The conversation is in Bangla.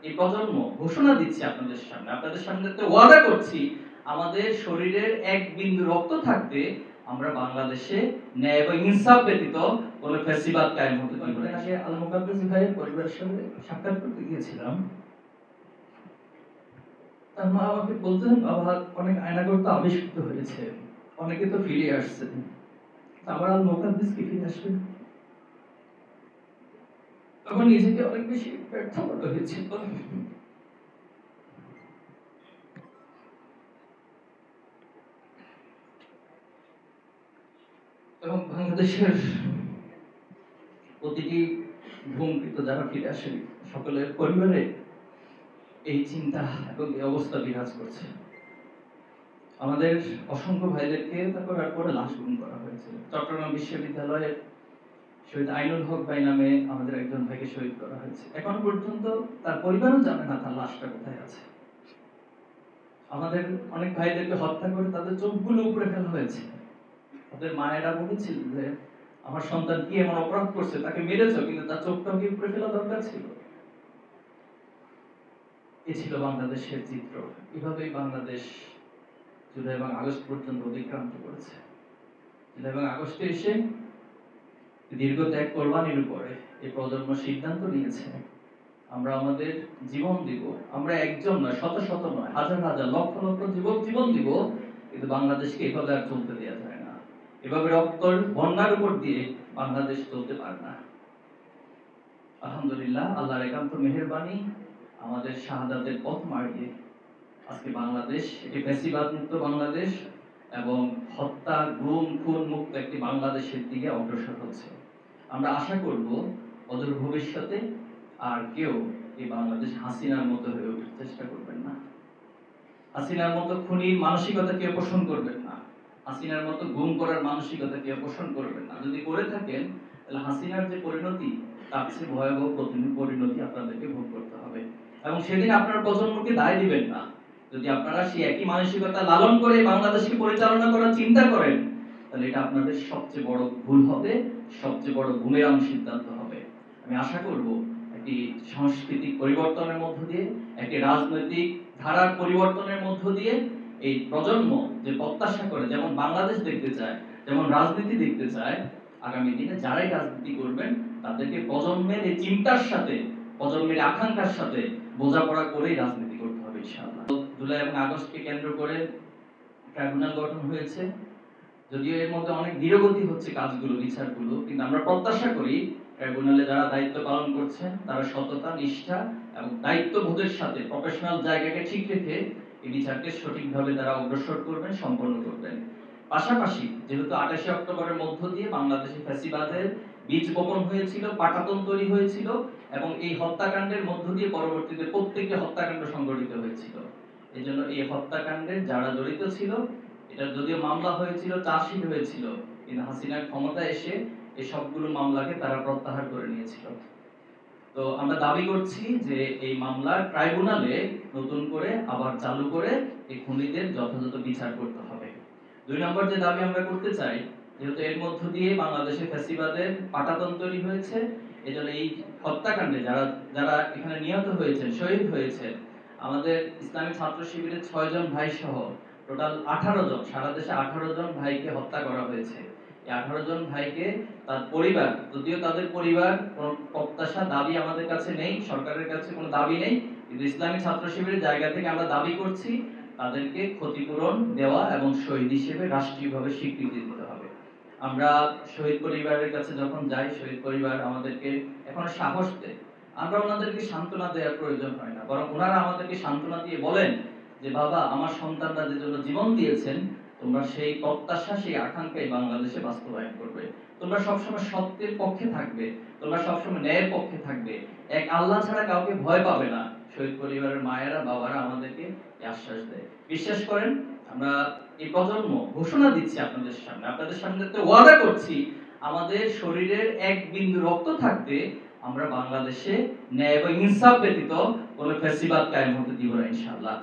এই প্রজন্ম ঘোষণা দিচ্ছি আপনাদের সামনে ওয়াদা করছি, আমাদের শরীরের এক বিন্দু রক্ত থাকতে আমরা বাংলাদেশে ন্যায় এবং ইনসাফ ব্যতীত কোনো ফ্যাসিবাদ কায়েম হতে দিব না। আগে আল মুকাদ্দাস ভাইয়ের পরিবারের সঙ্গে সাক্ষাৎ করতে গিয়েছিলাম। তার মা আমাকে বলতেন, বাবা অনেক আয়নাঘর তো আবিষ্কৃত হয়েছে, অনেকে তো ফিরে আসছে, আমার আল মুকাদ্দাস কি ফিরে আসবে? তখন নিজেকে অনেক বেশি ব্যর্থ মনে হয়েছিল। এবং বাংলাদেশের প্রতিটি ভূমিকৃত যারা ফিরে আসেন সকলের পরিবারে এই চিন্তা এবং এই অবস্থা বিরাজ করছে। আমাদের অসংখ্য ভাইদেরকে তারপরে লাশ গুম করা হয়েছে। চট্টগ্রাম বিশ্ববিদ্যালয়ের শহীদ আইনুল হক ভাই নামে আমাদের একজন ভাইকে শহীদ করা হয়েছে। এখন পর্যন্ত তার পরিবারও জানে না তার লাশটা কোথায় আছে। আমাদের অনেক ভাইদেরকে হত্যা করে তাদের চোখগুলো উপরে ফেলা হয়েছে। তাদের মায়েরা বলেছিল যে আমার সন্তান কি এমন অপরাধ করছে, তাকে মেরেছ, কিন্তু তার চোখটাও কি উপরে ফেলা দরকার ছিল? এ ছিল বাংলাদেশের চিত্র। এভাবেই বাংলাদেশ জুলাই এবং আগস্ট পর্যন্ত অতিক্রান্ত করেছে। জুলাই এবং আগস্টে এসে দীর্ঘ ত্যাগ কোরবানির উপরে এই প্রজন্ম সিদ্ধান্ত নিয়েছে, আমরা আমাদের জীবন দিব। আমরা একজন নয়, শত শত নয়, হাজার হাজার লক্ষ লক্ষ যুবক জীবন দিব, কিন্তু বাংলাদেশকে এভাবে আর চলতে দেওয়া যায় না। এভাবে রক্তর বন্যার উপর দিয়ে বাংলাদেশ চলতে পারে না। আলহামদুলিল্লাহ, আল্লাহর একান্ত মেহেরবানি, আমাদের শাহাদাতের পথ মারিয়ে আজকে বাংলাদেশ একটি ফ্যাসিবাদ মুক্ত বাংলাদেশ এবং হত্যা, গুম, খুন মুক্ত একটি বাংলাদেশের দিকে অগ্রসর হচ্ছে। আমরা আশা করব অদূর ভবিষ্যতে আর কেউ এই বাংলাদেশ হাসিনার মতো হয়ে ওঠার চেষ্টা করবেন না। হাসিনার মতো খুনির মানসিকতা কেউ পোষণ করবেন না। হাসিনার মতো গুম করার মানসিকতা কেউ পোষণ করবেন না। যদি করে থাকেন তাহলে হাসিনার যে পরিণতি, তার চেয়ে ভয়াবহ পরিণতি আপনাদেরকে ভোগ করতে হবে। এবং সেদিন আপনার প্রজন্মকে দায় দিবেন না। যদি আপনারা সেই একই মানসিকতা লালন করে বাংলাদেশকে পরিচালনা করার চিন্তা করেন, তাহলে এটা আপনাদের সবচেয়ে বড় ভুল হবে, সবচেয়ে বড় বুমেরাং সিদ্ধান্ত হবে। আমি আশা করব একটি সাংস্কৃতিক পরিবর্তনের মধ্য দিয়ে, একটি রাজনৈতিক ধারার পরিবর্তনের মধ্য দিয়ে এই প্রজন্ম যে প্রত্যাশা করে, যেমন বাংলাদেশ দেখতে চায়, যেমন রাজনীতি দেখতে চায়, আগামী দিনে যারাই রাজনীতি করবেন তাদেরকে প্রজন্মের এই চিন্তার সাথে, প্রজন্মের আকাঙ্ক্ষার সাথে বোঝাপড়া করেই রাজনীতি করতে হবে ইনশাআল্লাহ। জুলাই এবং আগস্টকে কেন্দ্র করে ট্রাইব্যুনাল গঠন হয়েছে। যদিও এর মধ্যে অনেক ধীরগতি হচ্ছে কাজগুলো, বিচারগুলো, কিন্তু আমরা প্রত্যাশা করি ট্রাইব্যুনালে যারা দায়িত্ব পালন করছেন তারা সততা, নিষ্ঠা এবং দায়িত্ববোধের সাথে প্রফেশনাল জায়গাকে ঠিক রেখে এই বিচারকে সঠিকভাবে তারা অগ্রসর করবেন, সম্পন্ন করবেন। পাশাপাশি যেহেতু 28 অক্টোবরের মধ্য দিয়ে বাংলাদেশে ফ্যাসিবাদের বীজ বপন হয়েছিল, পাটাতন তৈরি হয়েছিল এবং এই হত্যাকাণ্ডের মধ্য দিয়ে পরবর্তীতে প্রত্যেকটি হত্যাকাণ্ড সংঘটিত হয়েছিল। এজন্য এই হত্যাকাণ্ডের যারা জড়িত ছিল, এটা যদিও মামলা হয়েছিল, চার্জশিট হয়েছিল, কিন্তু হাসিনার ক্ষমতা এসে এই সবগুলো মামলাকে তারা প্রত্যাহার করে নিয়েছিল। তো আমরা দাবি করছি যে এই মামলার ট্রাইব্যুনালে নতুন করে আবার চালু করে এই খুনিদের যথাযথ বিচার করতে হবে। 2 নম্বর যে দাবি আমরা করতে চাই, যেহেতু এর মধ্য দিয়ে বাংলাদেশে ফ্যাসিবাদের পাটাতন তৈরি হয়েছে, এজন্য এই হত্যাকাণ্ডে যারা যারা এখানে নিহত হয়েছেন, শহীদ হয়েছেন, আমাদের ইসলামী ছাত্র শিবিরের 6 জন ভাই সহ টোটাল 18 জন, সারা দেশে 18 জন ভাইকে হত্যা করা হয়েছে। এই 18 জন ভাইকে তার পরিবার, যদিও তাদের পরিবার কোনো প্রত্যাশা, দাবি আমাদের কাছে নেই, সরকারের কাছে কোনো দাবি নেই, কিন্তু ইসলামী ছাত্র শিবিরের জায়গা থেকে আমরা দাবি করছি তাদেরকে ক্ষতিপূরণ দেওয়া এবং শহীদ হিসেবে রাষ্ট্রীয়ভাবে স্বীকৃতি দিতে হবে। আমরা শহীদ পরিবারের কাছে যখন যাই, শহীদ পরিবার আমাদেরকে এখনো সাহস দেয়। আমরা ওনাদেরকে সান্ত্বনা দেওয়ার প্রয়োজন হয় না, বরং ওনারা আমাদেরকে সান্ত্বনা দিয়ে বলেন যে বাবা, আমার সন্তানরা যে জন্য জীবন দিয়েছেন, তোমরা সেই প্রত্যাশা, সেই আকাঙ্ক্ষাই বাংলাদেশে বাস্তবায়ন করবে। তোমরা সবসময় সত্যের পক্ষে থাকবে, তোমরা সবসময় ন্যায়ের পক্ষে থাকবে, এক আল্লাহ ছাড়া কাউকে ভয় পাবে না। শহীদ পরিবারের মায়েরা, বাবারা আমাদেরকে আশ্বাস দেয়। বিশ্বাস করেন, আমরা এই প্রজন্ম ঘোষণা দিচ্ছি আপনাদের সামনে ওয়াদা করছি, আমাদের শরীরের এক বিন্দু রক্ত থাকতে আমরা বাংলাদেশে ন্যায় এবং ইনসাফ ব্যতীত কোনো ফ্যাসিবাদ কায়েম হতে দিব না ইনশাআল্লাহ।